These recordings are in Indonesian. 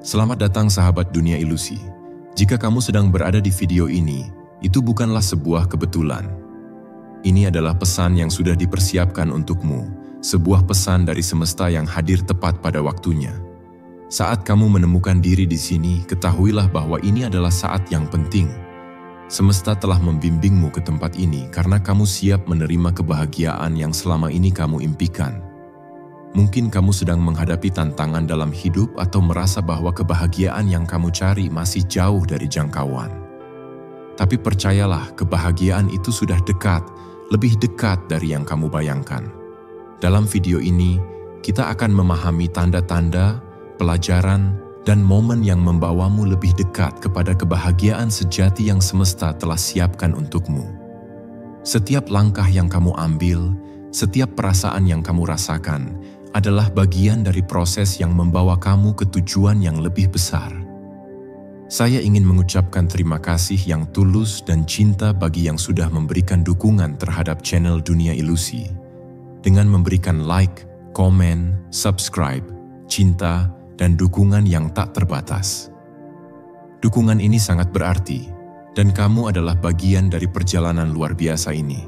Selamat datang sahabat dunia ilusi. Jika kamu sedang berada di video ini, itu bukanlah sebuah kebetulan. Ini adalah pesan yang sudah dipersiapkan untukmu, sebuah pesan dari semesta yang hadir tepat pada waktunya. Saat kamu menemukan diri di sini, ketahuilah bahwa ini adalah saat yang penting. Semesta telah membimbingmu ke tempat ini karena kamu siap menerima kebahagiaan yang selama ini kamu impikan. Mungkin kamu sedang menghadapi tantangan dalam hidup atau merasa bahwa kebahagiaan yang kamu cari masih jauh dari jangkauan. Tapi percayalah, kebahagiaan itu sudah dekat, lebih dekat dari yang kamu bayangkan. Dalam video ini, kita akan memahami tanda-tanda, pelajaran, dan momen yang membawamu lebih dekat kepada kebahagiaan sejati yang semesta telah siapkan untukmu. Setiap langkah yang kamu ambil, setiap perasaan yang kamu rasakan, adalah bagian dari proses yang membawa kamu ke tujuan yang lebih besar. Saya ingin mengucapkan terima kasih yang tulus dan cinta bagi yang sudah memberikan dukungan terhadap channel Dunia Ilusi, dengan memberikan like, komen, subscribe, cinta, dan dukungan yang tak terbatas. Dukungan ini sangat berarti, dan kamu adalah bagian dari perjalanan luar biasa ini.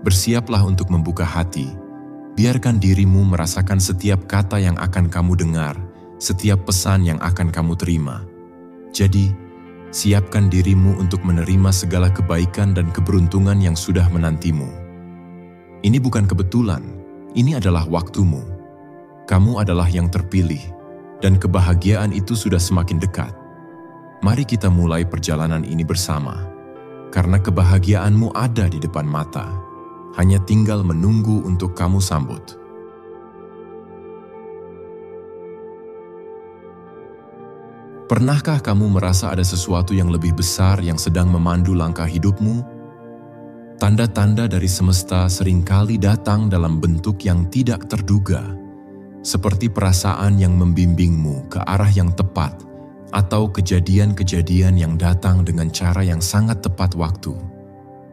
Bersiaplah untuk membuka hati. Biarkan dirimu merasakan setiap kata yang akan kamu dengar, setiap pesan yang akan kamu terima. Jadi, siapkan dirimu untuk menerima segala kebaikan dan keberuntungan yang sudah menantimu. Ini bukan kebetulan, ini adalah waktumu. Kamu adalah yang terpilih, dan kebahagiaan itu sudah semakin dekat. Mari kita mulai perjalanan ini bersama, karena kebahagiaanmu ada di depan mata. Hanya tinggal menunggu untuk kamu sambut. Pernahkah kamu merasa ada sesuatu yang lebih besar yang sedang memandu langkah hidupmu? Tanda-tanda dari semesta seringkali datang dalam bentuk yang tidak terduga, seperti perasaan yang membimbingmu ke arah yang tepat, atau kejadian-kejadian yang datang dengan cara yang sangat tepat waktu.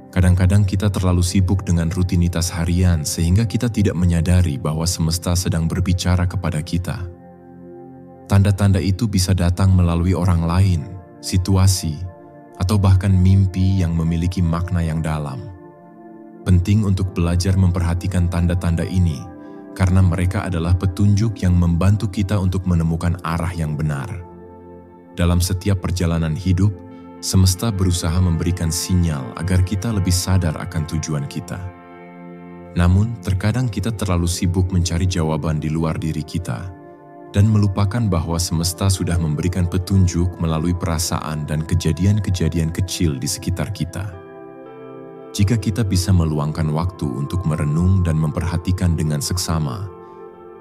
Kadang-kadang kita terlalu sibuk dengan rutinitas harian sehingga kita tidak menyadari bahwa semesta sedang berbicara kepada kita. Tanda-tanda itu bisa datang melalui orang lain, situasi, atau bahkan mimpi yang memiliki makna yang dalam. Penting untuk belajar memperhatikan tanda-tanda ini karena mereka adalah petunjuk yang membantu kita untuk menemukan arah yang benar. Dalam setiap perjalanan hidup, semesta berusaha memberikan sinyal agar kita lebih sadar akan tujuan kita. Namun, terkadang kita terlalu sibuk mencari jawaban di luar diri kita dan melupakan bahwa semesta sudah memberikan petunjuk melalui perasaan dan kejadian-kejadian kecil di sekitar kita. Jika kita bisa meluangkan waktu untuk merenung dan memperhatikan dengan seksama,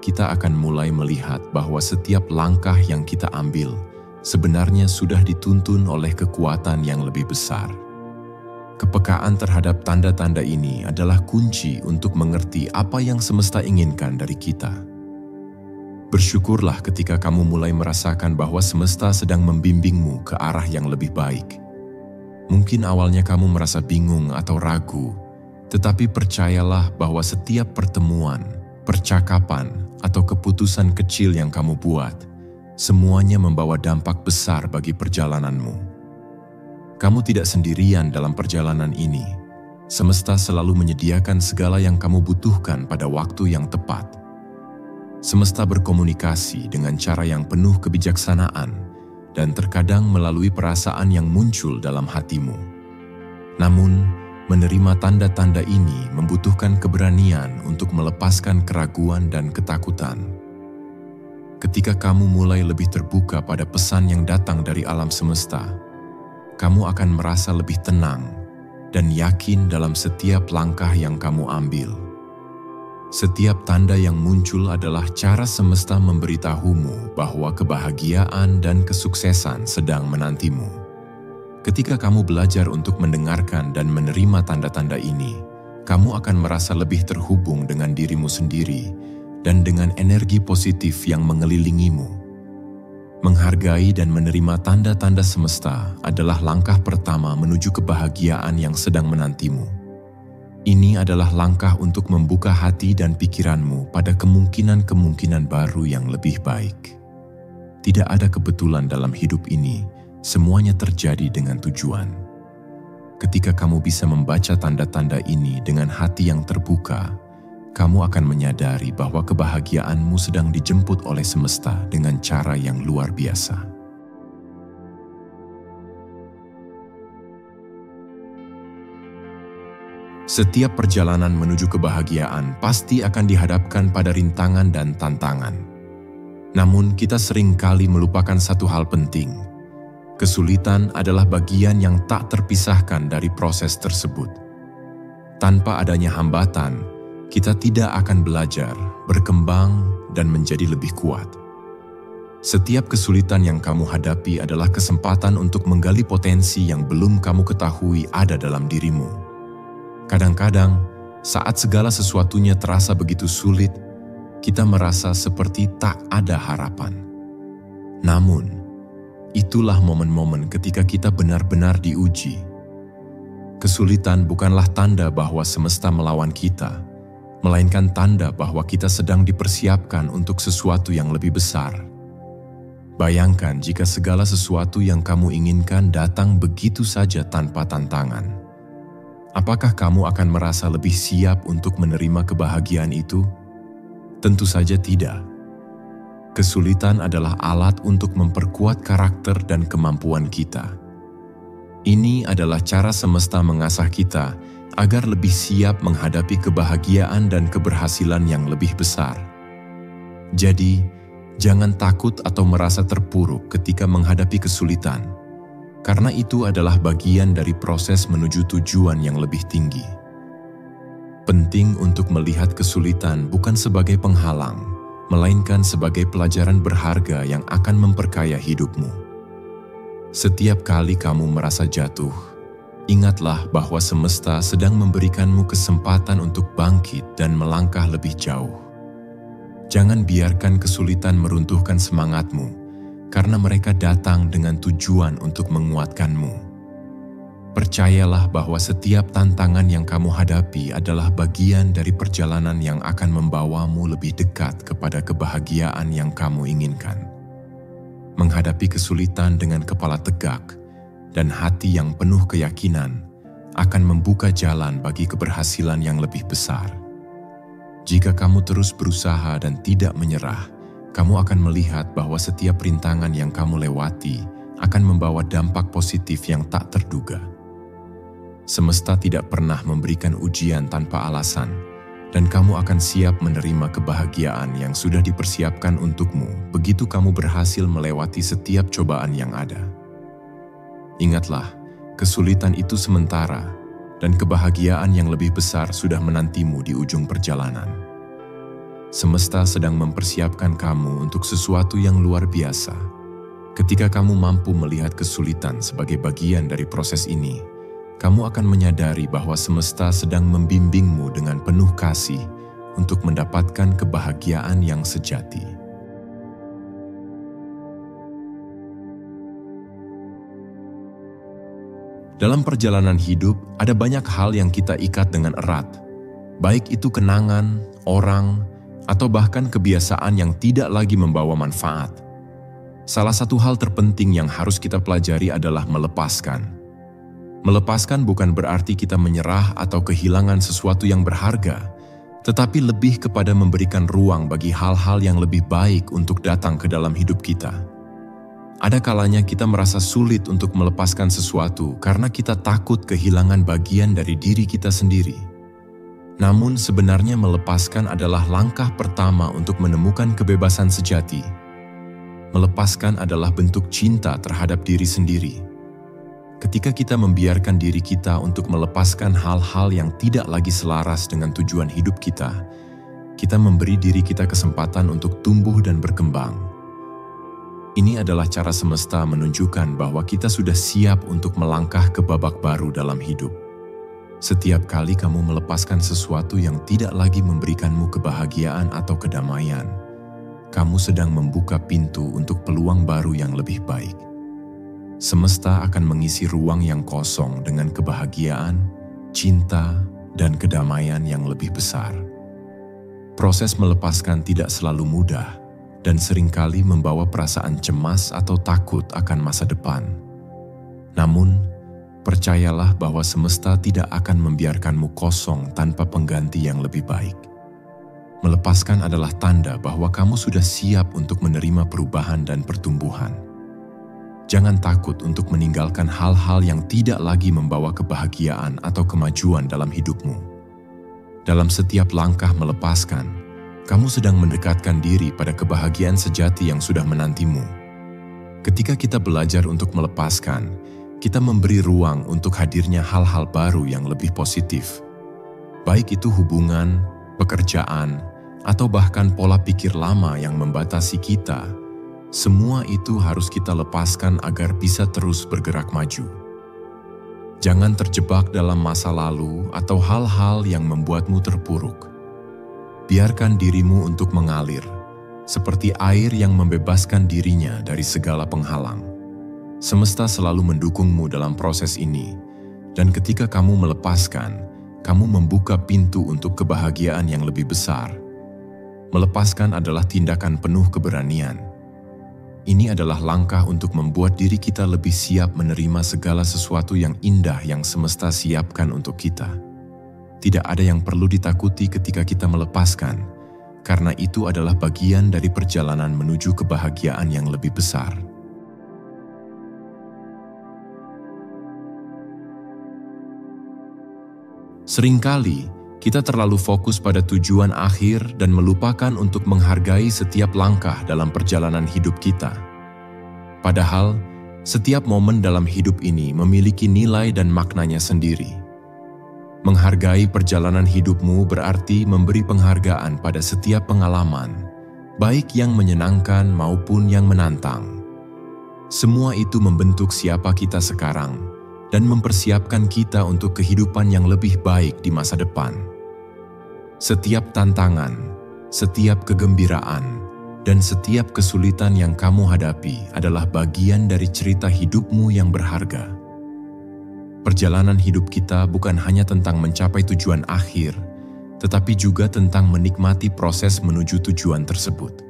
kita akan mulai melihat bahwa setiap langkah yang kita ambil sebenarnya sudah dituntun oleh kekuatan yang lebih besar. Kepekaan terhadap tanda-tanda ini adalah kunci untuk mengerti apa yang semesta inginkan dari kita. Bersyukurlah ketika kamu mulai merasakan bahwa semesta sedang membimbingmu ke arah yang lebih baik. Mungkin awalnya kamu merasa bingung atau ragu, tetapi percayalah bahwa setiap pertemuan, percakapan, atau keputusan kecil yang kamu buat, semuanya membawa dampak besar bagi perjalananmu. Kamu tidak sendirian dalam perjalanan ini. Semesta selalu menyediakan segala yang kamu butuhkan pada waktu yang tepat. Semesta berkomunikasi dengan cara yang penuh kebijaksanaan dan terkadang melalui perasaan yang muncul dalam hatimu. Namun, menerima tanda-tanda ini membutuhkan keberanian untuk melepaskan keraguan dan ketakutan. Ketika kamu mulai lebih terbuka pada pesan yang datang dari alam semesta, kamu akan merasa lebih tenang dan yakin dalam setiap langkah yang kamu ambil. Setiap tanda yang muncul adalah cara semesta memberitahumu bahwa kebahagiaan dan kesuksesan sedang menantimu. Ketika kamu belajar untuk mendengarkan dan menerima tanda-tanda ini, kamu akan merasa lebih terhubung dengan dirimu sendiri dan dengan energi positif yang mengelilingimu. Menghargai dan menerima tanda-tanda semesta adalah langkah pertama menuju kebahagiaan yang sedang menantimu. Ini adalah langkah untuk membuka hati dan pikiranmu pada kemungkinan-kemungkinan baru yang lebih baik. Tidak ada kebetulan dalam hidup ini, semuanya terjadi dengan tujuan. Ketika kamu bisa membaca tanda-tanda ini dengan hati yang terbuka, kamu akan menyadari bahwa kebahagiaanmu sedang dijemput oleh semesta dengan cara yang luar biasa. Setiap perjalanan menuju kebahagiaan pasti akan dihadapkan pada rintangan dan tantangan. Namun kita seringkali melupakan satu hal penting. Kesulitan adalah bagian yang tak terpisahkan dari proses tersebut. Tanpa adanya hambatan, kita tidak akan belajar, berkembang, dan menjadi lebih kuat. Setiap kesulitan yang kamu hadapi adalah kesempatan untuk menggali potensi yang belum kamu ketahui ada dalam dirimu. Kadang-kadang, saat segala sesuatunya terasa begitu sulit, kita merasa seperti tak ada harapan. Namun, itulah momen-momen ketika kita benar-benar diuji. Kesulitan bukanlah tanda bahwa semesta melawan kita, melainkan tanda bahwa kita sedang dipersiapkan untuk sesuatu yang lebih besar. Bayangkan jika segala sesuatu yang kamu inginkan datang begitu saja tanpa tantangan. Apakah kamu akan merasa lebih siap untuk menerima kebahagiaan itu? Tentu saja tidak. Kesulitan adalah alat untuk memperkuat karakter dan kemampuan kita. Ini adalah cara semesta mengasah kita agar lebih siap menghadapi kebahagiaan dan keberhasilan yang lebih besar. Jadi, jangan takut atau merasa terpuruk ketika menghadapi kesulitan, karena itu adalah bagian dari proses menuju tujuan yang lebih tinggi. Penting untuk melihat kesulitan bukan sebagai penghalang, melainkan sebagai pelajaran berharga yang akan memperkaya hidupmu. Setiap kali kamu merasa jatuh, ingatlah bahwa semesta sedang memberikanmu kesempatan untuk bangkit dan melangkah lebih jauh. Jangan biarkan kesulitan meruntuhkan semangatmu, karena mereka datang dengan tujuan untuk menguatkanmu. Percayalah bahwa setiap tantangan yang kamu hadapi adalah bagian dari perjalanan yang akan membawamu lebih dekat kepada kebahagiaan yang kamu inginkan. Menghadapi kesulitan dengan kepala tegak dan hati yang penuh keyakinan akan membuka jalan bagi keberhasilan yang lebih besar. Jika kamu terus berusaha dan tidak menyerah, kamu akan melihat bahwa setiap rintangan yang kamu lewati akan membawa dampak positif yang tak terduga. Semesta tidak pernah memberikan ujian tanpa alasan, dan kamu akan siap menerima kebahagiaan yang sudah dipersiapkan untukmu begitu kamu berhasil melewati setiap cobaan yang ada. Ingatlah, kesulitan itu sementara, dan kebahagiaan yang lebih besar sudah menantimu di ujung perjalanan. Semesta sedang mempersiapkan kamu untuk sesuatu yang luar biasa. Ketika kamu mampu melihat kesulitan sebagai bagian dari proses ini, kamu akan menyadari bahwa semesta sedang membimbingmu dengan penuh kasih untuk mendapatkan kebahagiaan yang sejati. Dalam perjalanan hidup, ada banyak hal yang kita ikat dengan erat, baik itu kenangan, orang, atau bahkan kebiasaan yang tidak lagi membawa manfaat. Salah satu hal terpenting yang harus kita pelajari adalah melepaskan. Melepaskan bukan berarti kita menyerah atau kehilangan sesuatu yang berharga, tetapi lebih kepada memberikan ruang bagi hal-hal yang lebih baik untuk datang ke dalam hidup kita. Ada kalanya kita merasa sulit untuk melepaskan sesuatu karena kita takut kehilangan bagian dari diri kita sendiri. Namun sebenarnya melepaskan adalah langkah pertama untuk menemukan kebebasan sejati. Melepaskan adalah bentuk cinta terhadap diri sendiri. Ketika kita membiarkan diri kita untuk melepaskan hal-hal yang tidak lagi selaras dengan tujuan hidup kita, kita memberi diri kita kesempatan untuk tumbuh dan berkembang. Ini adalah cara semesta menunjukkan bahwa kita sudah siap untuk melangkah ke babak baru dalam hidup. Setiap kali kamu melepaskan sesuatu yang tidak lagi memberikanmu kebahagiaan atau kedamaian, kamu sedang membuka pintu untuk peluang baru yang lebih baik. Semesta akan mengisi ruang yang kosong dengan kebahagiaan, cinta, dan kedamaian yang lebih besar. Proses melepaskan tidak selalu mudah, dan seringkali membawa perasaan cemas atau takut akan masa depan. Namun, percayalah bahwa semesta tidak akan membiarkanmu kosong tanpa pengganti yang lebih baik. Melepaskan adalah tanda bahwa kamu sudah siap untuk menerima perubahan dan pertumbuhan. Jangan takut untuk meninggalkan hal-hal yang tidak lagi membawa kebahagiaan atau kemajuan dalam hidupmu. Dalam setiap langkah melepaskan, kamu sedang mendekatkan diri pada kebahagiaan sejati yang sudah menantimu. Ketika kita belajar untuk melepaskan, kita memberi ruang untuk hadirnya hal-hal baru yang lebih positif. Baik itu hubungan, pekerjaan, atau bahkan pola pikir lama yang membatasi kita, semua itu harus kita lepaskan agar bisa terus bergerak maju. Jangan terjebak dalam masa lalu atau hal-hal yang membuatmu terpuruk. Biarkan dirimu untuk mengalir, seperti air yang membebaskan dirinya dari segala penghalang. Semesta selalu mendukungmu dalam proses ini, dan ketika kamu melepaskan, kamu membuka pintu untuk kebahagiaan yang lebih besar. Melepaskan adalah tindakan penuh keberanian. Ini adalah langkah untuk membuat diri kita lebih siap menerima segala sesuatu yang indah yang semesta siapkan untuk kita. Tidak ada yang perlu ditakuti ketika kita melepaskan, karena itu adalah bagian dari perjalanan menuju kebahagiaan yang lebih besar. Seringkali, kita terlalu fokus pada tujuan akhir dan melupakan untuk menghargai setiap langkah dalam perjalanan hidup kita. Padahal, setiap momen dalam hidup ini memiliki nilai dan maknanya sendiri. Menghargai perjalanan hidupmu berarti memberi penghargaan pada setiap pengalaman, baik yang menyenangkan maupun yang menantang. Semua itu membentuk siapa kita sekarang dan mempersiapkan kita untuk kehidupan yang lebih baik di masa depan. Setiap tantangan, setiap kegembiraan, dan setiap kesulitan yang kamu hadapi adalah bagian dari cerita hidupmu yang berharga. Perjalanan hidup kita bukan hanya tentang mencapai tujuan akhir, tetapi juga tentang menikmati proses menuju tujuan tersebut.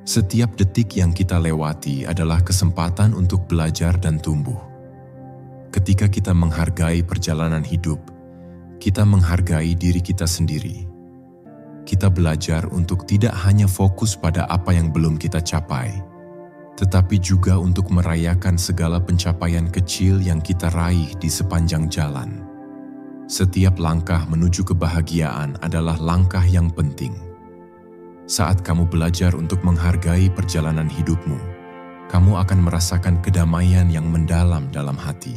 Setiap detik yang kita lewati adalah kesempatan untuk belajar dan tumbuh. Ketika kita menghargai perjalanan hidup, kita menghargai diri kita sendiri. Kita belajar untuk tidak hanya fokus pada apa yang belum kita capai, tetapi juga untuk merayakan segala pencapaian kecil yang kita raih di sepanjang jalan. Setiap langkah menuju kebahagiaan adalah langkah yang penting. Saat kamu belajar untuk menghargai perjalanan hidupmu, kamu akan merasakan kedamaian yang mendalam dalam hati.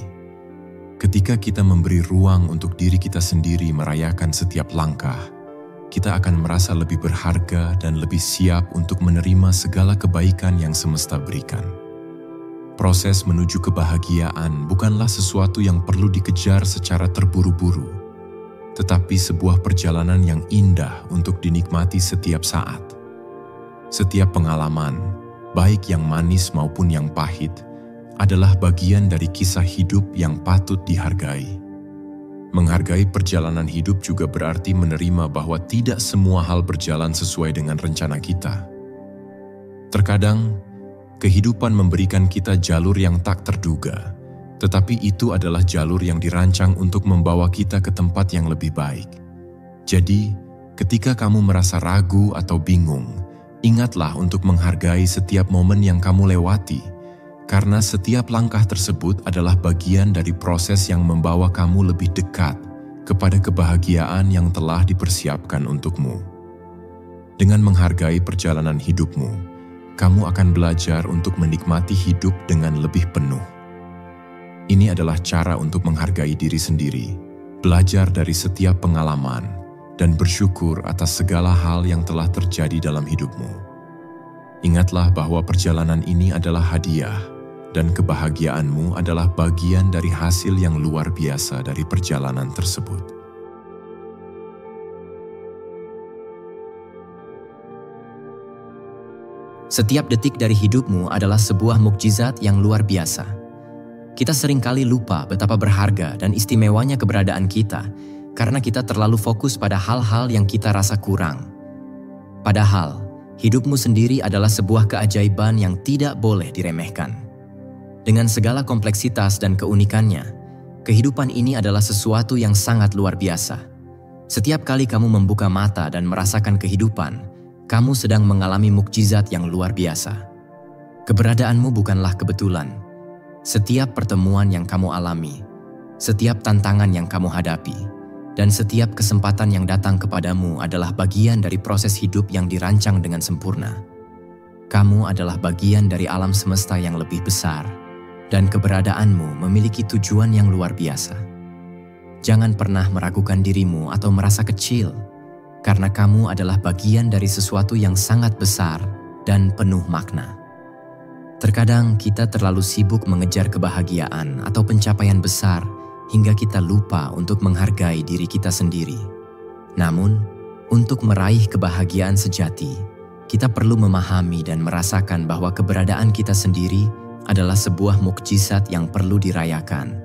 Ketika kita memberi ruang untuk diri kita sendiri merayakan setiap langkah, kita akan merasa lebih berharga dan lebih siap untuk menerima segala kebaikan yang semesta berikan. Proses menuju kebahagiaan bukanlah sesuatu yang perlu dikejar secara terburu-buru, tetapi sebuah perjalanan yang indah untuk dinikmati setiap saat. Setiap pengalaman, baik yang manis maupun yang pahit, adalah bagian dari kisah hidup yang patut dihargai. Menghargai perjalanan hidup juga berarti menerima bahwa tidak semua hal berjalan sesuai dengan rencana kita. Terkadang, kehidupan memberikan kita jalur yang tak terduga, tetapi itu adalah jalur yang dirancang untuk membawa kita ke tempat yang lebih baik. Jadi, ketika kamu merasa ragu atau bingung, ingatlah untuk menghargai setiap momen yang kamu lewati, karena setiap langkah tersebut adalah bagian dari proses yang membawa kamu lebih dekat kepada kebahagiaan yang telah dipersiapkan untukmu. Dengan menghargai perjalanan hidupmu, kamu akan belajar untuk menikmati hidup dengan lebih penuh. Ini adalah cara untuk menghargai diri sendiri, belajar dari setiap pengalaman, dan bersyukur atas segala hal yang telah terjadi dalam hidupmu. Ingatlah bahwa perjalanan ini adalah hadiah, dan kebahagiaanmu adalah bagian dari hasil yang luar biasa dari perjalanan tersebut. Setiap detik dari hidupmu adalah sebuah mukjizat yang luar biasa. Kita seringkali lupa betapa berharga dan istimewanya keberadaan kita karena kita terlalu fokus pada hal-hal yang kita rasa kurang. Padahal, Hidupmu sendiri adalah sebuah keajaiban yang tidak boleh diremehkan. Dengan segala kompleksitas dan keunikannya, kehidupan ini adalah sesuatu yang sangat luar biasa. Setiap kali kamu membuka mata dan merasakan kehidupan, kamu sedang mengalami mukjizat yang luar biasa. Keberadaanmu bukanlah kebetulan. Setiap pertemuan yang kamu alami, setiap tantangan yang kamu hadapi, dan setiap kesempatan yang datang kepadamu adalah bagian dari proses hidup yang dirancang dengan sempurna. Kamu adalah bagian dari alam semesta yang lebih besar, dan keberadaanmu memiliki tujuan yang luar biasa. Jangan pernah meragukan dirimu atau merasa kecil, karena kamu adalah bagian dari sesuatu yang sangat besar dan penuh makna. Terkadang kita terlalu sibuk mengejar kebahagiaan atau pencapaian besar hingga kita lupa untuk menghargai diri kita sendiri. Namun, untuk meraih kebahagiaan sejati, kita perlu memahami dan merasakan bahwa keberadaan kita sendiri adalah sebuah mukjizat yang perlu dirayakan.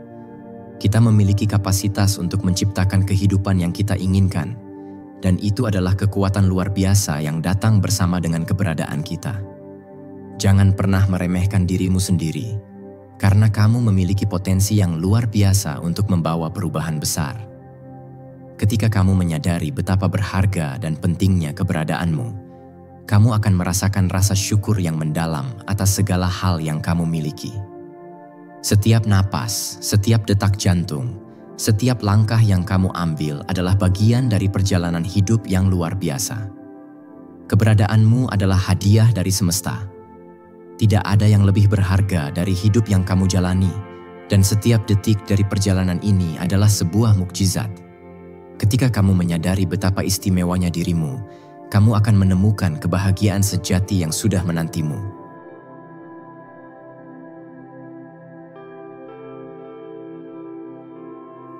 Kita memiliki kapasitas untuk menciptakan kehidupan yang kita inginkan, dan itu adalah kekuatan luar biasa yang datang bersama dengan keberadaan kita. Jangan pernah meremehkan dirimu sendiri, karena kamu memiliki potensi yang luar biasa untuk membawa perubahan besar. Ketika kamu menyadari betapa berharga dan pentingnya keberadaanmu, kamu akan merasakan rasa syukur yang mendalam atas segala hal yang kamu miliki. Setiap napas, setiap detak jantung, setiap langkah yang kamu ambil adalah bagian dari perjalanan hidup yang luar biasa. Keberadaanmu adalah hadiah dari semesta. Tidak ada yang lebih berharga dari hidup yang kamu jalani, dan setiap detik dari perjalanan ini adalah sebuah mukjizat. Ketika kamu menyadari betapa istimewanya dirimu, kamu akan menemukan kebahagiaan sejati yang sudah menantimu.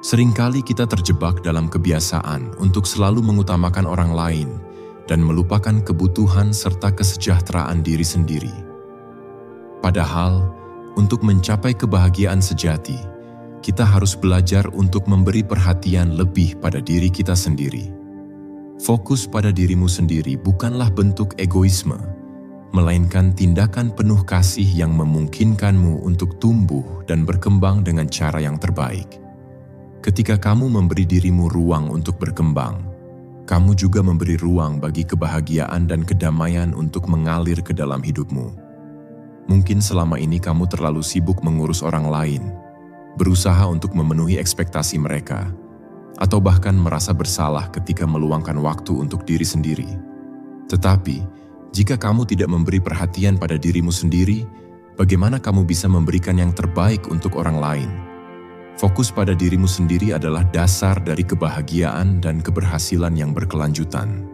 Seringkali kita terjebak dalam kebiasaan untuk selalu mengutamakan orang lain dan melupakan kebutuhan serta kesejahteraan diri sendiri. Padahal, untuk mencapai kebahagiaan sejati, kita harus belajar untuk memberi perhatian lebih pada diri kita sendiri. Fokus pada dirimu sendiri bukanlah bentuk egoisme, melainkan tindakan penuh kasih yang memungkinkanmu untuk tumbuh dan berkembang dengan cara yang terbaik. Ketika kamu memberi dirimu ruang untuk berkembang, kamu juga memberi ruang bagi kebahagiaan dan kedamaian untuk mengalir ke dalam hidupmu. Mungkin selama ini kamu terlalu sibuk mengurus orang lain, berusaha untuk memenuhi ekspektasi mereka, atau bahkan merasa bersalah ketika meluangkan waktu untuk diri sendiri. Tetapi, jika kamu tidak memberi perhatian pada dirimu sendiri, bagaimana kamu bisa memberikan yang terbaik untuk orang lain? Fokus pada dirimu sendiri adalah dasar dari kebahagiaan dan keberhasilan yang berkelanjutan.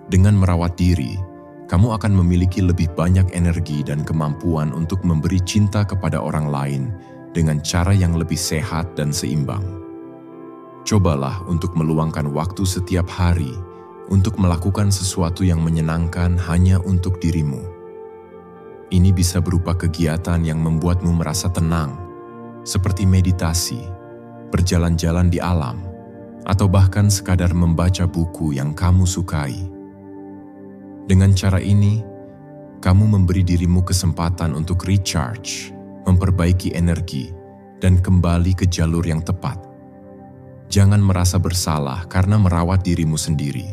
Dengan merawat diri, kamu akan memiliki lebih banyak energi dan kemampuan untuk memberi cinta kepada orang lain dengan cara yang lebih sehat dan seimbang. Cobalah untuk meluangkan waktu setiap hari untuk melakukan sesuatu yang menyenangkan hanya untuk dirimu. Ini bisa berupa kegiatan yang membuatmu merasa tenang, seperti meditasi, berjalan-jalan di alam, atau bahkan sekadar membaca buku yang kamu sukai. Dengan cara ini, kamu memberi dirimu kesempatan untuk recharge, memperbaiki energi, dan kembali ke jalur yang tepat. Jangan merasa bersalah karena merawat dirimu sendiri.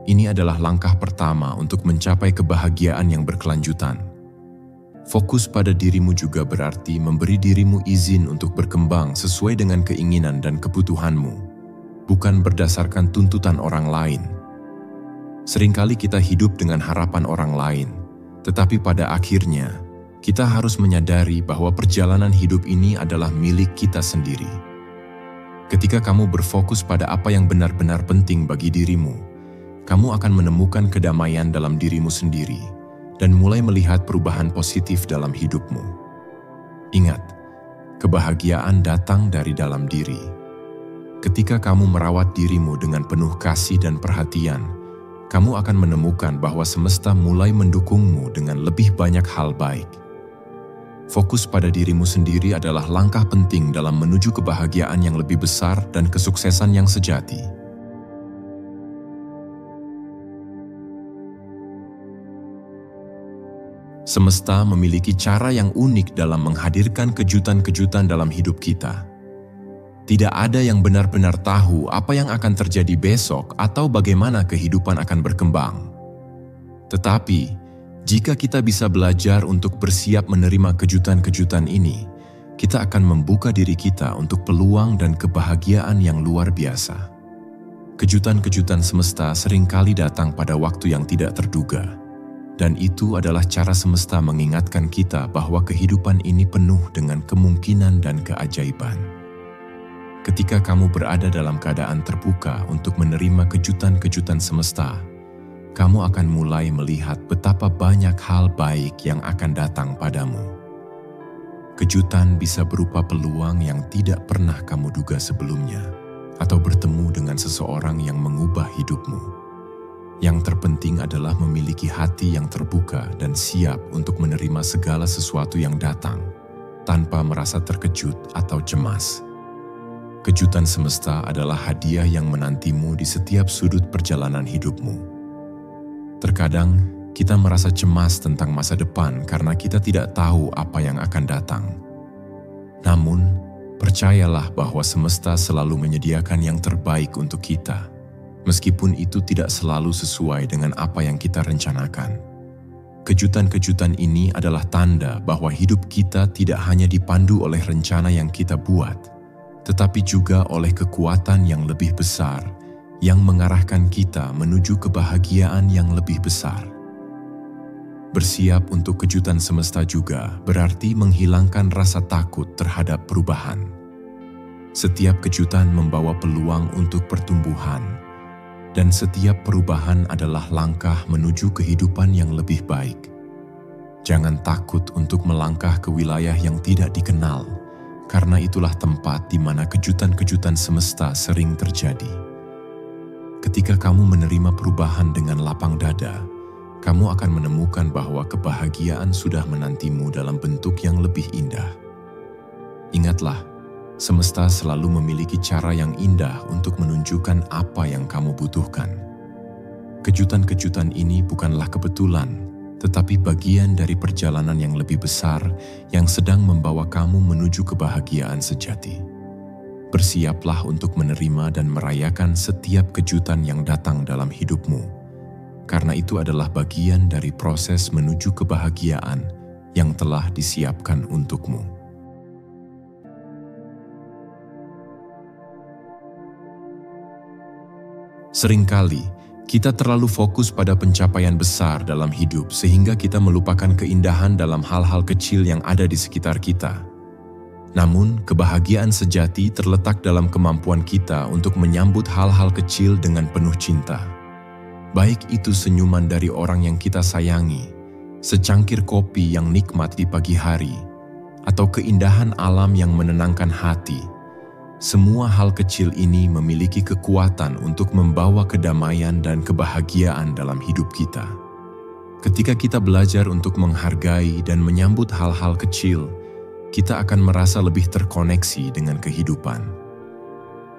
Ini adalah langkah pertama untuk mencapai kebahagiaan yang berkelanjutan. Fokus pada dirimu juga berarti memberi dirimu izin untuk berkembang sesuai dengan keinginan dan kebutuhanmu, bukan berdasarkan tuntutan orang lain. Seringkali kita hidup dengan harapan orang lain, tetapi pada akhirnya, kita harus menyadari bahwa perjalanan hidup ini adalah milik kita sendiri. Ketika kamu berfokus pada apa yang benar-benar penting bagi dirimu, kamu akan menemukan kedamaian dalam dirimu sendiri dan mulai melihat perubahan positif dalam hidupmu. Ingat, kebahagiaan datang dari dalam diri. Ketika kamu merawat dirimu dengan penuh kasih dan perhatian, kamu akan menemukan bahwa semesta mulai mendukungmu dengan lebih banyak hal baik. Fokus pada dirimu sendiri adalah langkah penting dalam menuju kebahagiaan yang lebih besar dan kesuksesan yang sejati. Semesta memiliki cara yang unik dalam menghadirkan kejutan-kejutan dalam hidup kita. Tidak ada yang benar-benar tahu apa yang akan terjadi besok atau bagaimana kehidupan akan berkembang. Tetapi, jika kita bisa belajar untuk bersiap menerima kejutan-kejutan ini, kita akan membuka diri kita untuk peluang dan kebahagiaan yang luar biasa. Kejutan-kejutan semesta seringkali datang pada waktu yang tidak terduga. Dan itu adalah cara semesta mengingatkan kita bahwa kehidupan ini penuh dengan kemungkinan dan keajaiban. Ketika kamu berada dalam keadaan terbuka untuk menerima kejutan-kejutan semesta, kamu akan mulai melihat betapa banyak hal baik yang akan datang padamu. Kejutan bisa berupa peluang yang tidak pernah kamu duga sebelumnya, atau bertemu dengan seseorang yang mengubah hidupmu. Yang terpenting adalah memiliki hati yang terbuka dan siap untuk menerima segala sesuatu yang datang, tanpa merasa terkejut atau cemas. Kejutan semesta adalah hadiah yang menantimu di setiap sudut perjalanan hidupmu. Terkadang, kita merasa cemas tentang masa depan karena kita tidak tahu apa yang akan datang. Namun, percayalah bahwa semesta selalu menyediakan yang terbaik untuk kita, meskipun itu tidak selalu sesuai dengan apa yang kita rencanakan. Kejutan-kejutan ini adalah tanda bahwa hidup kita tidak hanya dipandu oleh rencana yang kita buat, tetapi juga oleh kekuatan yang lebih besar yang mengarahkan kita menuju kebahagiaan yang lebih besar. Bersiap untuk kejutan semesta juga berarti menghilangkan rasa takut terhadap perubahan. Setiap kejutan membawa peluang untuk pertumbuhan, dan setiap perubahan adalah langkah menuju kehidupan yang lebih baik. Jangan takut untuk melangkah ke wilayah yang tidak dikenal, karena itulah tempat di mana kejutan-kejutan semesta sering terjadi. Ketika kamu menerima perubahan dengan lapang dada, kamu akan menemukan bahwa kebahagiaan sudah menantimu dalam bentuk yang lebih indah. Ingatlah, semesta selalu memiliki cara yang indah untuk menunjukkan apa yang kamu butuhkan. Kejutan-kejutan ini bukanlah kebetulan, tetapi bagian dari perjalanan yang lebih besar yang sedang membawa kamu menuju kebahagiaan sejati. Bersiaplah untuk menerima dan merayakan setiap kejutan yang datang dalam hidupmu, karena itu adalah bagian dari proses menuju kebahagiaan yang telah disiapkan untukmu. Seringkali, kita terlalu fokus pada pencapaian besar dalam hidup sehingga kita melupakan keindahan dalam hal-hal kecil yang ada di sekitar kita. Namun, kebahagiaan sejati terletak dalam kemampuan kita untuk menyambut hal-hal kecil dengan penuh cinta. Baik itu senyuman dari orang yang kita sayangi, secangkir kopi yang nikmat di pagi hari, atau keindahan alam yang menenangkan hati. Semua hal kecil ini memiliki kekuatan untuk membawa kedamaian dan kebahagiaan dalam hidup kita. Ketika kita belajar untuk menghargai dan menyambut hal-hal kecil, kita akan merasa lebih terkoneksi dengan kehidupan.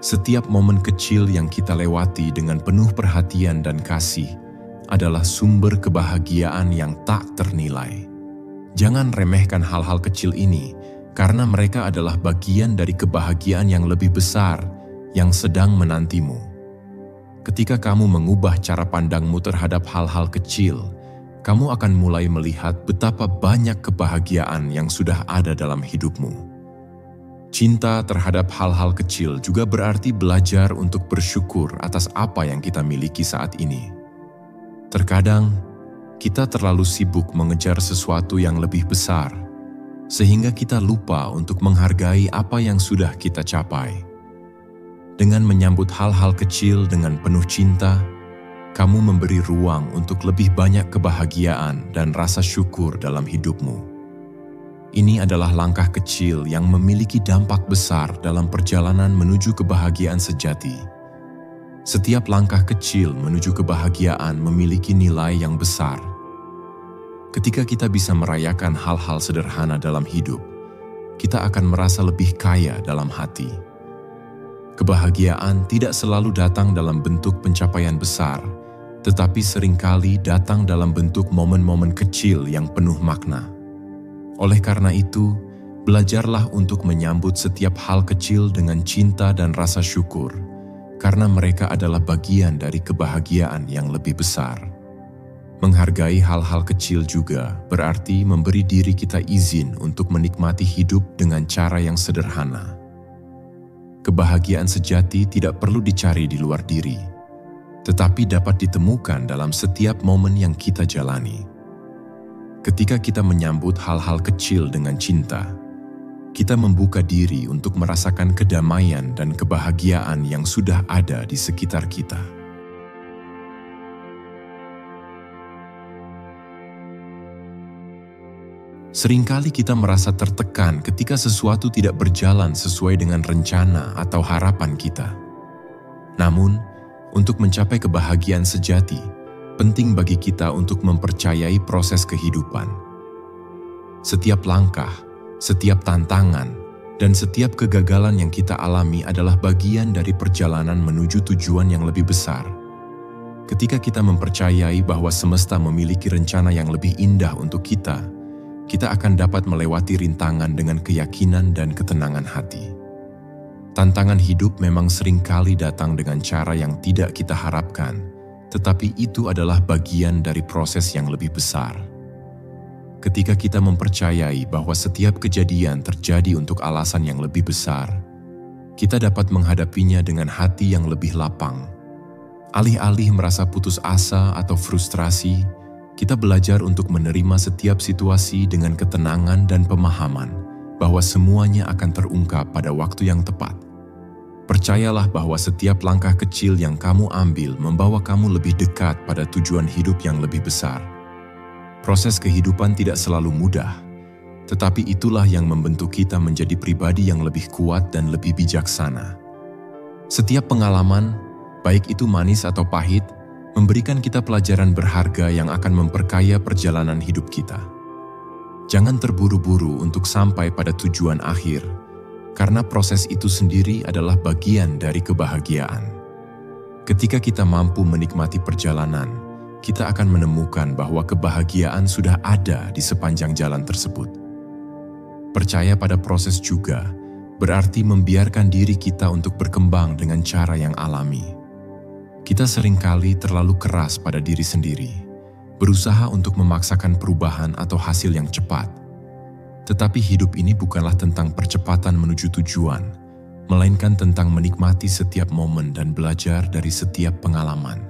Setiap momen kecil yang kita lewati dengan penuh perhatian dan kasih adalah sumber kebahagiaan yang tak ternilai. Jangan remehkan hal-hal kecil ini, karena mereka adalah bagian dari kebahagiaan yang lebih besar yang sedang menantimu. Ketika kamu mengubah cara pandangmu terhadap hal-hal kecil, kamu akan mulai melihat betapa banyak kebahagiaan yang sudah ada dalam hidupmu. Cinta terhadap hal-hal kecil juga berarti belajar untuk bersyukur atas apa yang kita miliki saat ini. Terkadang, kita terlalu sibuk mengejar sesuatu yang lebih besar, sehingga kita lupa untuk menghargai apa yang sudah kita capai. Dengan menyambut hal-hal kecil dengan penuh cinta, kamu memberi ruang untuk lebih banyak kebahagiaan dan rasa syukur dalam hidupmu. Ini adalah langkah kecil yang memiliki dampak besar dalam perjalanan menuju kebahagiaan sejati. Setiap langkah kecil menuju kebahagiaan memiliki nilai yang besar. Ketika kita bisa merayakan hal-hal sederhana dalam hidup, kita akan merasa lebih kaya dalam hati. Kebahagiaan tidak selalu datang dalam bentuk pencapaian besar, tetapi seringkali datang dalam bentuk momen-momen kecil yang penuh makna. Oleh karena itu, belajarlah untuk menyambut setiap hal kecil dengan cinta dan rasa syukur, karena mereka adalah bagian dari kebahagiaan yang lebih besar. Menghargai hal-hal kecil juga berarti memberi diri kita izin untuk menikmati hidup dengan cara yang sederhana. Kebahagiaan sejati tidak perlu dicari di luar diri, tetapi dapat ditemukan dalam setiap momen yang kita jalani. Ketika kita menyambut hal-hal kecil dengan cinta, kita membuka diri untuk merasakan kedamaian dan kebahagiaan yang sudah ada di sekitar kita. Seringkali kita merasa tertekan ketika sesuatu tidak berjalan sesuai dengan rencana atau harapan kita. Namun, untuk mencapai kebahagiaan sejati, penting bagi kita untuk mempercayai proses kehidupan. Setiap langkah, setiap tantangan, dan setiap kegagalan yang kita alami adalah bagian dari perjalanan menuju tujuan yang lebih besar. Ketika kita mempercayai bahwa semesta memiliki rencana yang lebih indah untuk kita akan dapat melewati rintangan dengan keyakinan dan ketenangan hati. Tantangan hidup memang seringkali datang dengan cara yang tidak kita harapkan, tetapi itu adalah bagian dari proses yang lebih besar. Ketika kita mempercayai bahwa setiap kejadian terjadi untuk alasan yang lebih besar, kita dapat menghadapinya dengan hati yang lebih lapang. Alih-alih merasa putus asa atau frustrasi, kita belajar untuk menerima setiap situasi dengan ketenangan dan pemahaman bahwa semuanya akan terungkap pada waktu yang tepat. Percayalah bahwa setiap langkah kecil yang kamu ambil membawa kamu lebih dekat pada tujuan hidup yang lebih besar. Proses kehidupan tidak selalu mudah, tetapi itulah yang membentuk kita menjadi pribadi yang lebih kuat dan lebih bijaksana. Setiap pengalaman, baik itu manis atau pahit, memberikan kita pelajaran berharga yang akan memperkaya perjalanan hidup kita. Jangan terburu-buru untuk sampai pada tujuan akhir, karena proses itu sendiri adalah bagian dari kebahagiaan. Ketika kita mampu menikmati perjalanan, kita akan menemukan bahwa kebahagiaan sudah ada di sepanjang jalan tersebut. Percaya pada proses juga berarti membiarkan diri kita untuk berkembang dengan cara yang alami. Kita seringkali terlalu keras pada diri sendiri, berusaha untuk memaksakan perubahan atau hasil yang cepat. Tetapi hidup ini bukanlah tentang percepatan menuju tujuan, melainkan tentang menikmati setiap momen dan belajar dari setiap pengalaman.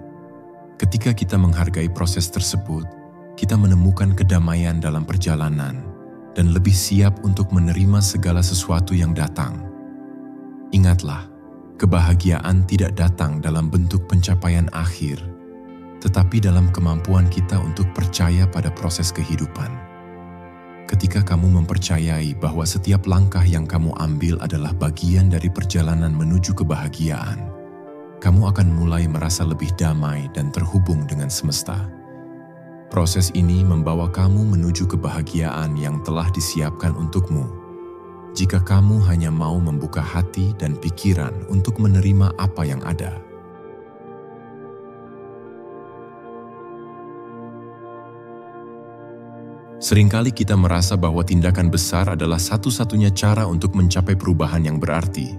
Ketika kita menghargai proses tersebut, kita menemukan kedamaian dalam perjalanan dan lebih siap untuk menerima segala sesuatu yang datang. Ingatlah, kebahagiaan tidak datang dalam bentuk pencapaian akhir, tetapi dalam kemampuan kita untuk percaya pada proses kehidupan. Ketika kamu mempercayai bahwa setiap langkah yang kamu ambil adalah bagian dari perjalanan menuju kebahagiaan, kamu akan mulai merasa lebih damai dan terhubung dengan semesta. Proses ini membawa kamu menuju kebahagiaan yang telah disiapkan untukmu. Jika kamu hanya mau membuka hati dan pikiran untuk menerima apa yang ada. Seringkali kita merasa bahwa tindakan besar adalah satu-satunya cara untuk mencapai perubahan yang berarti.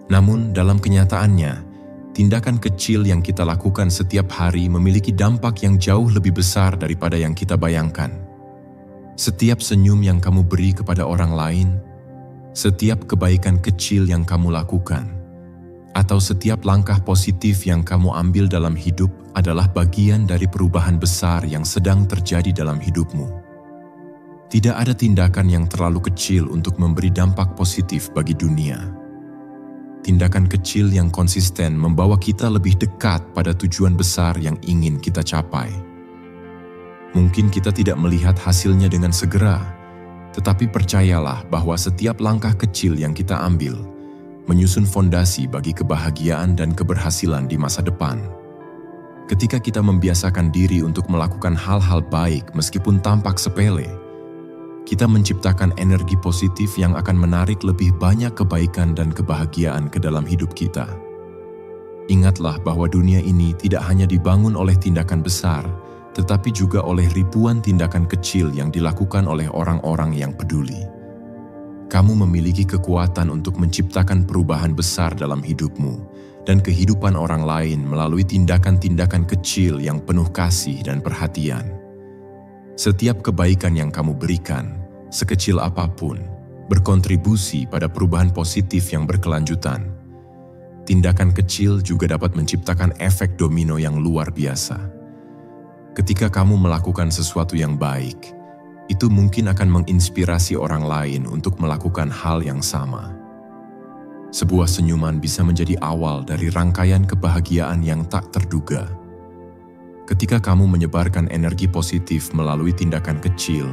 Namun, dalam kenyataannya, tindakan kecil yang kita lakukan setiap hari memiliki dampak yang jauh lebih besar daripada yang kita bayangkan. Setiap senyum yang kamu beri kepada orang lain, setiap kebaikan kecil yang kamu lakukan, atau setiap langkah positif yang kamu ambil dalam hidup adalah bagian dari perubahan besar yang sedang terjadi dalam hidupmu. Tidak ada tindakan yang terlalu kecil untuk memberi dampak positif bagi dunia. Tindakan kecil yang konsisten membawa kita lebih dekat pada tujuan besar yang ingin kita capai. Mungkin kita tidak melihat hasilnya dengan segera, tetapi percayalah bahwa setiap langkah kecil yang kita ambil menyusun fondasi bagi kebahagiaan dan keberhasilan di masa depan. Ketika kita membiasakan diri untuk melakukan hal-hal baik meskipun tampak sepele, kita menciptakan energi positif yang akan menarik lebih banyak kebaikan dan kebahagiaan ke dalam hidup kita. Ingatlah bahwa dunia ini tidak hanya dibangun oleh tindakan besar, tetapi juga oleh ribuan tindakan kecil yang dilakukan oleh orang-orang yang peduli. Kamu memiliki kekuatan untuk menciptakan perubahan besar dalam hidupmu dan kehidupan orang lain melalui tindakan-tindakan kecil yang penuh kasih dan perhatian. Setiap kebaikan yang kamu berikan, sekecil apapun, berkontribusi pada perubahan positif yang berkelanjutan. Tindakan kecil juga dapat menciptakan efek domino yang luar biasa. Ketika kamu melakukan sesuatu yang baik, itu mungkin akan menginspirasi orang lain untuk melakukan hal yang sama. Sebuah senyuman bisa menjadi awal dari rangkaian kebahagiaan yang tak terduga. Ketika kamu menyebarkan energi positif melalui tindakan kecil,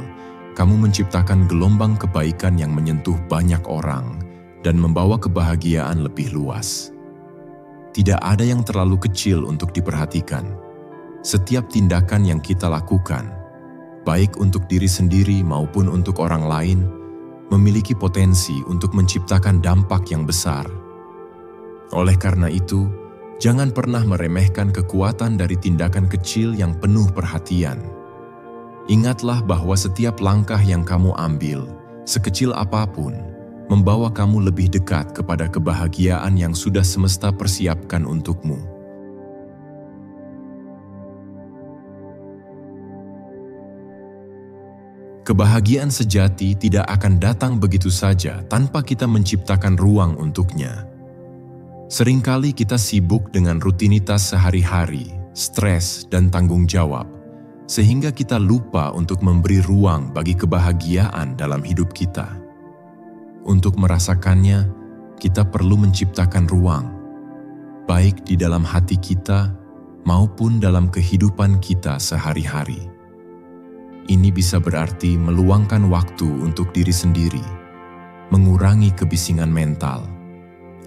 kamu menciptakan gelombang kebaikan yang menyentuh banyak orang dan membawa kebahagiaan lebih luas. Tidak ada yang terlalu kecil untuk diperhatikan. Setiap tindakan yang kita lakukan, baik untuk diri sendiri maupun untuk orang lain, memiliki potensi untuk menciptakan dampak yang besar. Oleh karena itu, jangan pernah meremehkan kekuatan dari tindakan kecil yang penuh perhatian. Ingatlah bahwa setiap langkah yang kamu ambil, sekecil apapun, membawa kamu lebih dekat kepada kebahagiaan yang sudah semesta persiapkan untukmu. Kebahagiaan sejati tidak akan datang begitu saja tanpa kita menciptakan ruang untuknya. Seringkali kita sibuk dengan rutinitas sehari-hari, stres, dan tanggung jawab, sehingga kita lupa untuk memberi ruang bagi kebahagiaan dalam hidup kita. Untuk merasakannya, kita perlu menciptakan ruang, baik di dalam hati kita maupun dalam kehidupan kita sehari-hari. Ini bisa berarti meluangkan waktu untuk diri sendiri, mengurangi kebisingan mental,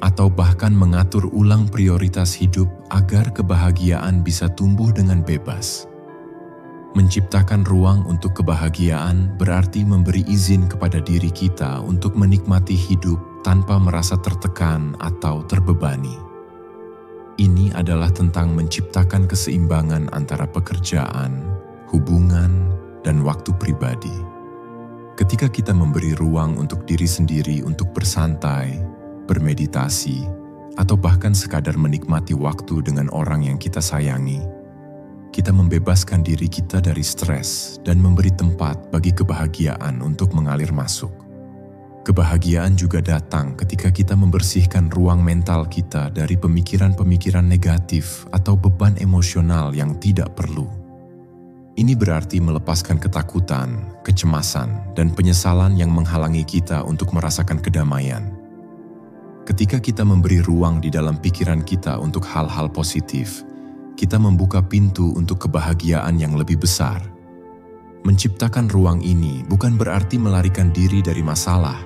atau bahkan mengatur ulang prioritas hidup agar kebahagiaan bisa tumbuh dengan bebas. Menciptakan ruang untuk kebahagiaan berarti memberi izin kepada diri kita untuk menikmati hidup tanpa merasa tertekan atau terbebani. Ini adalah tentang menciptakan keseimbangan antara pekerjaan, hubungan, dan waktu pribadi. Ketika kita memberi ruang untuk diri sendiri untuk bersantai, bermeditasi, atau bahkan sekadar menikmati waktu dengan orang yang kita sayangi, kita membebaskan diri kita dari stres dan memberi tempat bagi kebahagiaan untuk mengalir masuk. Kebahagiaan juga datang ketika kita membersihkan ruang mental kita dari pemikiran-pemikiran negatif atau beban emosional yang tidak perlu. Ini berarti melepaskan ketakutan, kecemasan, dan penyesalan yang menghalangi kita untuk merasakan kedamaian. Ketika kita memberi ruang di dalam pikiran kita untuk hal-hal positif, kita membuka pintu untuk kebahagiaan yang lebih besar. Menciptakan ruang ini bukan berarti melarikan diri dari masalah,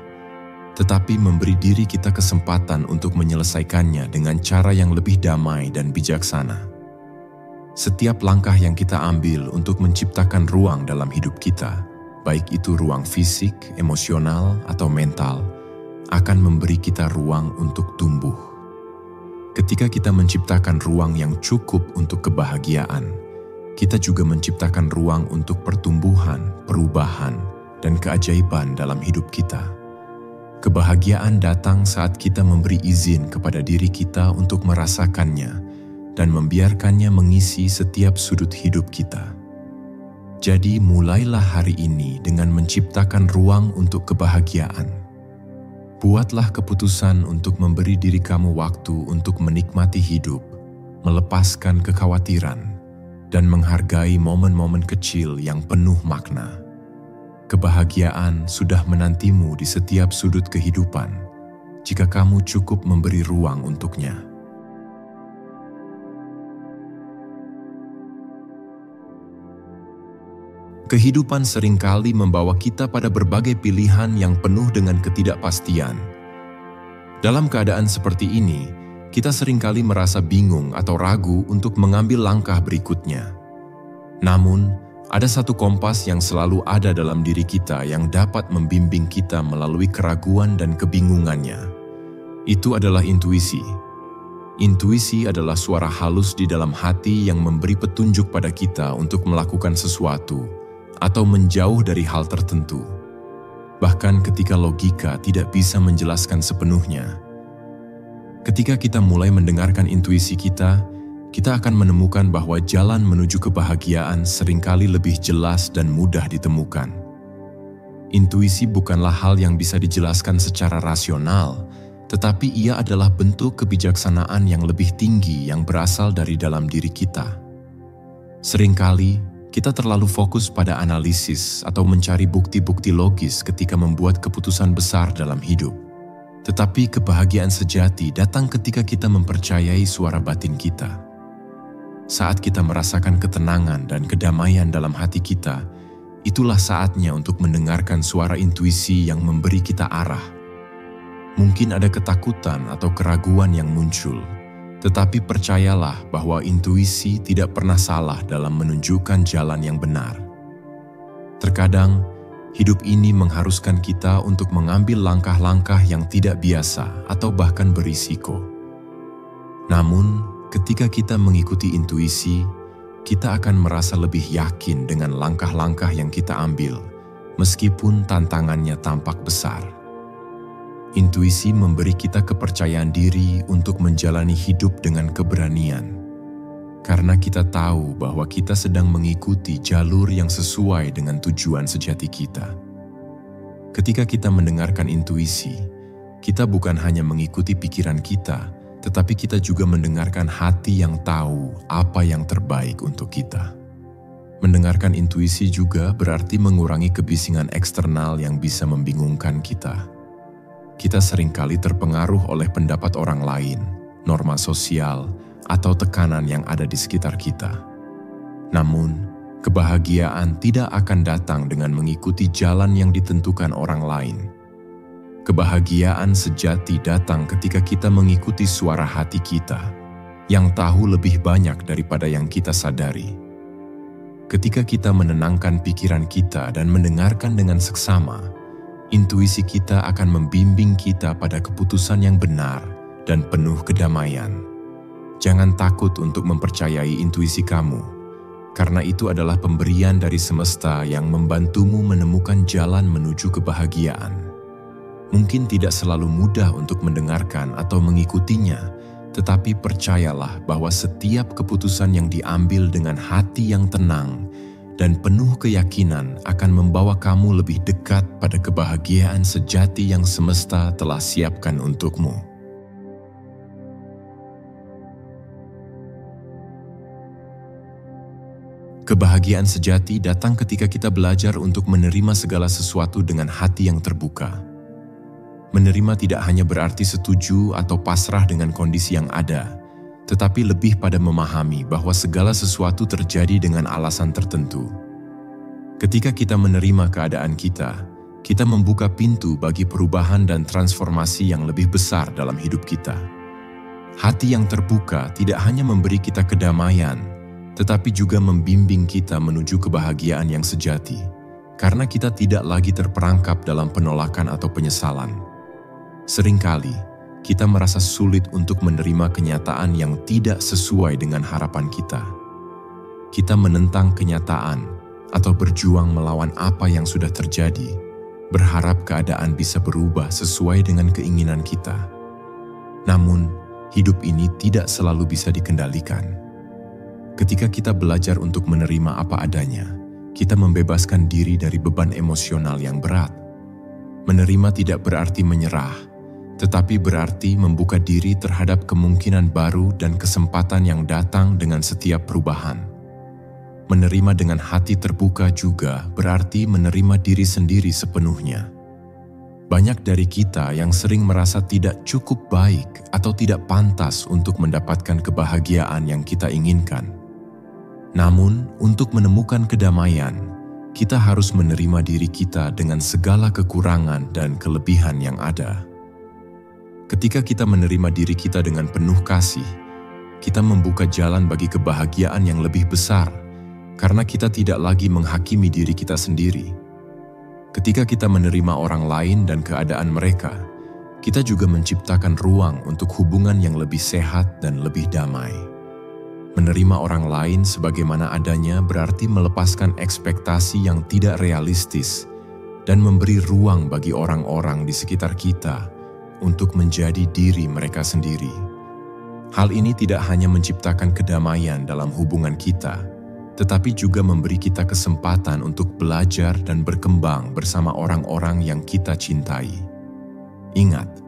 tetapi memberi diri kita kesempatan untuk menyelesaikannya dengan cara yang lebih damai dan bijaksana. Setiap langkah yang kita ambil untuk menciptakan ruang dalam hidup kita, baik itu ruang fisik, emosional, atau mental, akan memberi kita ruang untuk tumbuh. Ketika kita menciptakan ruang yang cukup untuk kebahagiaan, kita juga menciptakan ruang untuk pertumbuhan, perubahan, dan keajaiban dalam hidup kita. Kebahagiaan datang saat kita memberi izin kepada diri kita untuk merasakannya dan membiarkannya mengisi setiap sudut hidup kita. Jadi mulailah hari ini dengan menciptakan ruang untuk kebahagiaan. Buatlah keputusan untuk memberi diri kamu waktu untuk menikmati hidup, melepaskan kekhawatiran, dan menghargai momen-momen kecil yang penuh makna. Kebahagiaan sudah menantimu di setiap sudut kehidupan, jika kamu cukup memberi ruang untuknya. Kehidupan seringkali membawa kita pada berbagai pilihan yang penuh dengan ketidakpastian. Dalam keadaan seperti ini, kita seringkali merasa bingung atau ragu untuk mengambil langkah berikutnya. Namun, ada satu kompas yang selalu ada dalam diri kita yang dapat membimbing kita melalui keraguan dan kebingungannya. Itu adalah intuisi. Intuisi adalah suara halus di dalam hati yang memberi petunjuk pada kita untuk melakukan sesuatu atau menjauh dari hal tertentu. Bahkan ketika logika tidak bisa menjelaskan sepenuhnya. Ketika kita mulai mendengarkan intuisi kita akan menemukan bahwa jalan menuju kebahagiaan seringkali lebih jelas dan mudah ditemukan. Intuisi bukanlah hal yang bisa dijelaskan secara rasional, tetapi ia adalah bentuk kebijaksanaan yang lebih tinggi yang berasal dari dalam diri kita. Seringkali, kita terlalu fokus pada analisis atau mencari bukti-bukti logis ketika membuat keputusan besar dalam hidup. Tetapi kebahagiaan sejati datang ketika kita mempercayai suara batin kita. Saat kita merasakan ketenangan dan kedamaian dalam hati kita, itulah saatnya untuk mendengarkan suara intuisi yang memberi kita arah. Mungkin ada ketakutan atau keraguan yang muncul, tetapi percayalah bahwa intuisi tidak pernah salah dalam menunjukkan jalan yang benar. Terkadang, hidup ini mengharuskan kita untuk mengambil langkah-langkah yang tidak biasa atau bahkan berisiko. Namun, ketika kita mengikuti intuisi, kita akan merasa lebih yakin dengan langkah-langkah yang kita ambil, meskipun tantangannya tampak besar. Intuisi memberi kita kepercayaan diri untuk menjalani hidup dengan keberanian. Karena kita tahu bahwa kita sedang mengikuti jalur yang sesuai dengan tujuan sejati kita. Ketika kita mendengarkan intuisi, kita bukan hanya mengikuti pikiran kita, tetapi kita juga mendengarkan hati yang tahu apa yang terbaik untuk kita. Mendengarkan intuisi juga berarti mengurangi kebisingan eksternal yang bisa membingungkan kita. Kita seringkali terpengaruh oleh pendapat orang lain, norma sosial, atau tekanan yang ada di sekitar kita. Namun, kebahagiaan tidak akan datang dengan mengikuti jalan yang ditentukan orang lain. Kebahagiaan sejati datang ketika kita mengikuti suara hati kita, yang tahu lebih banyak daripada yang kita sadari. Ketika kita menenangkan pikiran kita dan mendengarkan dengan seksama, intuisi kita akan membimbing kita pada keputusan yang benar dan penuh kedamaian. Jangan takut untuk mempercayai intuisi kamu, karena itu adalah pemberian dari semesta yang membantumu menemukan jalan menuju kebahagiaan. Mungkin tidak selalu mudah untuk mendengarkan atau mengikutinya, tetapi percayalah bahwa setiap keputusan yang diambil dengan hati yang tenang dan penuh keyakinan akan membawa kamu lebih dekat pada kebahagiaan sejati yang semesta telah siapkan untukmu. Kebahagiaan sejati datang ketika kita belajar untuk menerima segala sesuatu dengan hati yang terbuka. Menerima tidak hanya berarti setuju atau pasrah dengan kondisi yang ada, tetapi lebih pada memahami bahwa segala sesuatu terjadi dengan alasan tertentu. Ketika kita menerima keadaan kita membuka pintu bagi perubahan dan transformasi yang lebih besar dalam hidup kita. Hati yang terbuka tidak hanya memberi kita kedamaian, tetapi juga membimbing kita menuju kebahagiaan yang sejati, karena kita tidak lagi terperangkap dalam penolakan atau penyesalan. Seringkali, kita merasa sulit untuk menerima kenyataan yang tidak sesuai dengan harapan kita. Kita menentang kenyataan atau berjuang melawan apa yang sudah terjadi, berharap keadaan bisa berubah sesuai dengan keinginan kita. Namun, hidup ini tidak selalu bisa dikendalikan. Ketika kita belajar untuk menerima apa adanya, kita membebaskan diri dari beban emosional yang berat. Menerima tidak berarti menyerah, tetapi berarti membuka diri terhadap kemungkinan baru dan kesempatan yang datang dengan setiap perubahan. Menerima dengan hati terbuka juga berarti menerima diri sendiri sepenuhnya. Banyak dari kita yang sering merasa tidak cukup baik atau tidak pantas untuk mendapatkan kebahagiaan yang kita inginkan. Namun, untuk menemukan kedamaian, kita harus menerima diri kita dengan segala kekurangan dan kelebihan yang ada. Ketika kita menerima diri kita dengan penuh kasih, kita membuka jalan bagi kebahagiaan yang lebih besar, karena kita tidak lagi menghakimi diri kita sendiri. Ketika kita menerima orang lain dan keadaan mereka, kita juga menciptakan ruang untuk hubungan yang lebih sehat dan lebih damai. Menerima orang lain sebagaimana adanya berarti melepaskan ekspektasi yang tidak realistis dan memberi ruang bagi orang-orang di sekitar kita untuk menjadi diri mereka sendiri. Hal ini tidak hanya menciptakan kedamaian dalam hubungan kita, tetapi juga memberi kita kesempatan untuk belajar dan berkembang bersama orang-orang yang kita cintai. Ingat,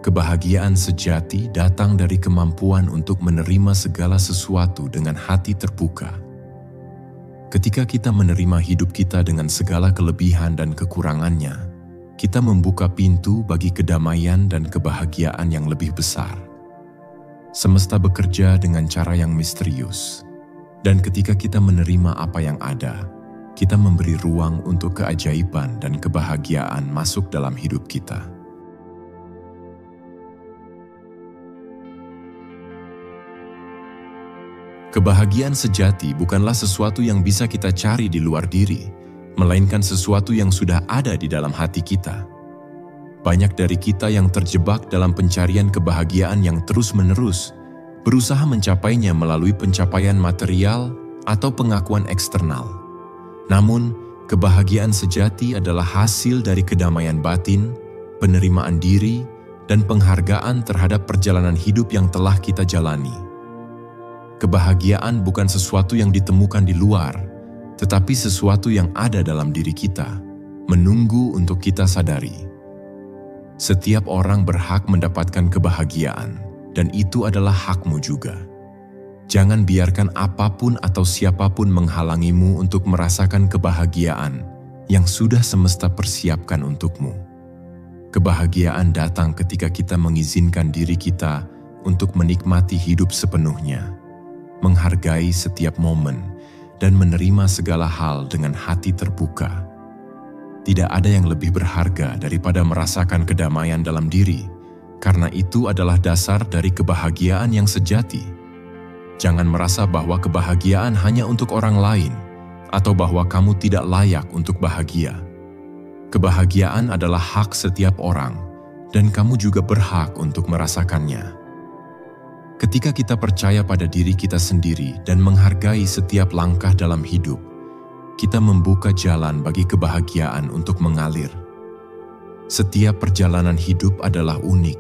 kebahagiaan sejati datang dari kemampuan untuk menerima segala sesuatu dengan hati terbuka. Ketika kita menerima hidup kita dengan segala kelebihan dan kekurangannya, kita membuka pintu bagi kedamaian dan kebahagiaan yang lebih besar. Semesta bekerja dengan cara yang misterius. Dan ketika kita menerima apa yang ada, kita memberi ruang untuk keajaiban dan kebahagiaan masuk dalam hidup kita. Kebahagiaan sejati bukanlah sesuatu yang bisa kita cari di luar diri, melainkan sesuatu yang sudah ada di dalam hati kita. Banyak dari kita yang terjebak dalam pencarian kebahagiaan yang terus-menerus, berusaha mencapainya melalui pencapaian material atau pengakuan eksternal. Namun, kebahagiaan sejati adalah hasil dari kedamaian batin, penerimaan diri, dan penghargaan terhadap perjalanan hidup yang telah kita jalani. Kebahagiaan bukan sesuatu yang ditemukan di luar, tetapi sesuatu yang ada dalam diri kita, menunggu untuk kita sadari. Setiap orang berhak mendapatkan kebahagiaan, dan itu adalah hakmu juga. Jangan biarkan apapun atau siapapun menghalangimu untuk merasakan kebahagiaan yang sudah semesta persiapkan untukmu. Kebahagiaan datang ketika kita mengizinkan diri kita untuk menikmati hidup sepenuhnya, menghargai setiap momen, dan menerima segala hal dengan hati terbuka. Tidak ada yang lebih berharga daripada merasakan kedamaian dalam diri, karena itu adalah dasar dari kebahagiaan yang sejati. Jangan merasa bahwa kebahagiaan hanya untuk orang lain, atau bahwa kamu tidak layak untuk bahagia. Kebahagiaan adalah hak setiap orang, dan kamu juga berhak untuk merasakannya. Ketika kita percaya pada diri kita sendiri dan menghargai setiap langkah dalam hidup, kita membuka jalan bagi kebahagiaan untuk mengalir. Setiap perjalanan hidup adalah unik,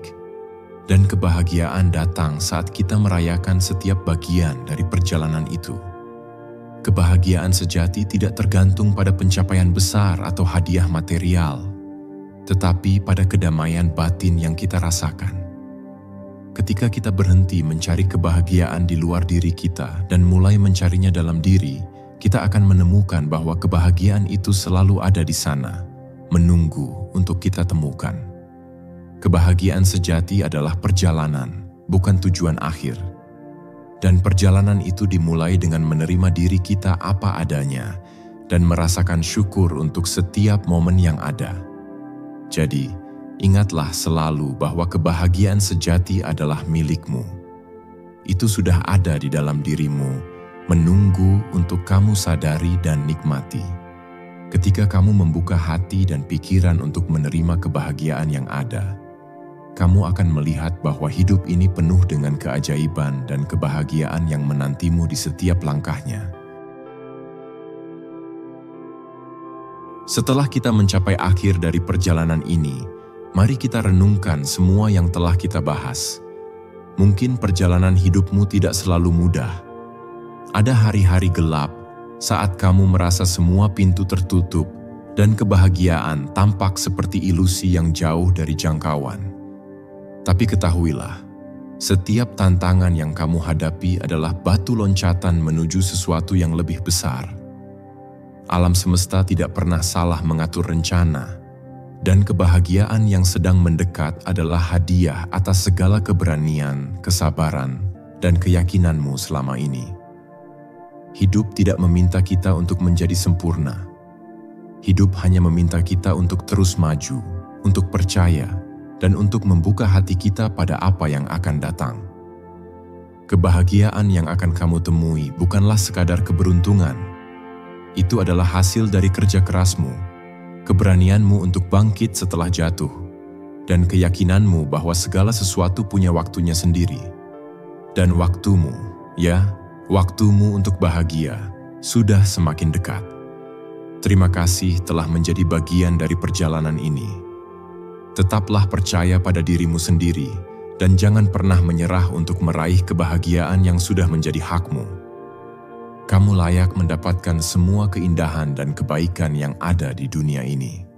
dan kebahagiaan datang saat kita merayakan setiap bagian dari perjalanan itu. Kebahagiaan sejati tidak tergantung pada pencapaian besar atau hadiah material, tetapi pada kedamaian batin yang kita rasakan. Ketika kita berhenti mencari kebahagiaan di luar diri kita dan mulai mencarinya dalam diri, kita akan menemukan bahwa kebahagiaan itu selalu ada di sana, menunggu untuk kita temukan. Kebahagiaan sejati adalah perjalanan, bukan tujuan akhir. Dan perjalanan itu dimulai dengan menerima diri kita apa adanya dan merasakan syukur untuk setiap momen yang ada. Jadi, ingatlah selalu bahwa kebahagiaan sejati adalah milikmu. Itu sudah ada di dalam dirimu, menunggu untuk kamu sadari dan nikmati. Ketika kamu membuka hati dan pikiran untuk menerima kebahagiaan yang ada, kamu akan melihat bahwa hidup ini penuh dengan keajaiban dan kebahagiaan yang menantimu di setiap langkahnya. Setelah kita mencapai akhir dari perjalanan ini, mari kita renungkan semua yang telah kita bahas. Mungkin perjalanan hidupmu tidak selalu mudah. Ada hari-hari gelap saat kamu merasa semua pintu tertutup dan kebahagiaan tampak seperti ilusi yang jauh dari jangkauan. Tapi ketahuilah, setiap tantangan yang kamu hadapi adalah batu loncatan menuju sesuatu yang lebih besar. Alam semesta tidak pernah salah mengatur rencana, dan kebahagiaan yang sedang mendekat adalah hadiah atas segala keberanian, kesabaran, dan keyakinanmu selama ini. Hidup tidak meminta kita untuk menjadi sempurna. Hidup hanya meminta kita untuk terus maju, untuk percaya, dan untuk membuka hati kita pada apa yang akan datang. Kebahagiaan yang akan kamu temui bukanlah sekadar keberuntungan. Itu adalah hasil dari kerja kerasmu, keberanianmu untuk bangkit setelah jatuh, dan keyakinanmu bahwa segala sesuatu punya waktunya sendiri. Dan waktumu, waktumu untuk bahagia sudah semakin dekat. Terima kasih telah menjadi bagian dari perjalanan ini. Tetaplah percaya pada dirimu sendiri dan jangan pernah menyerah untuk meraih kebahagiaan yang sudah menjadi hakmu. Kamu layak mendapatkan semua keindahan dan kebaikan yang ada di dunia ini.